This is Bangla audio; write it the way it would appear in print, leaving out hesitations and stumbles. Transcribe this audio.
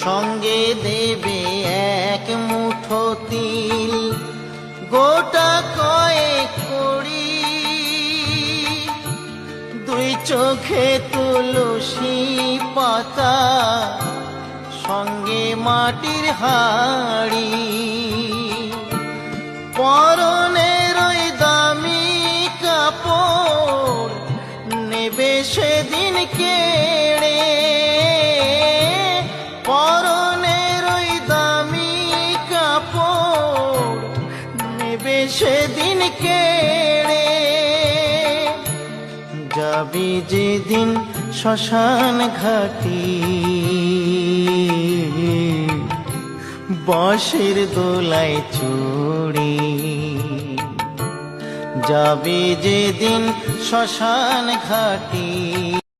সঙ্গে দেবে এক মুঠো তিল, গোটা কয়েক কড়ি, দুই চোখে তুলসী পাতা, সঙ্গে মাটির হাড়ি। পরনের ওই দামি কাপড় নেবে সেদিন কেড়ে, পরনের ওই দামি কাপড় নেবে সেদিন কেড়ে। যাবি যেদিন শ্মশান ঘাটি, বাঁশের দোলায় চড়ে, যাবি যেদিন শ্মশান ঘাটি,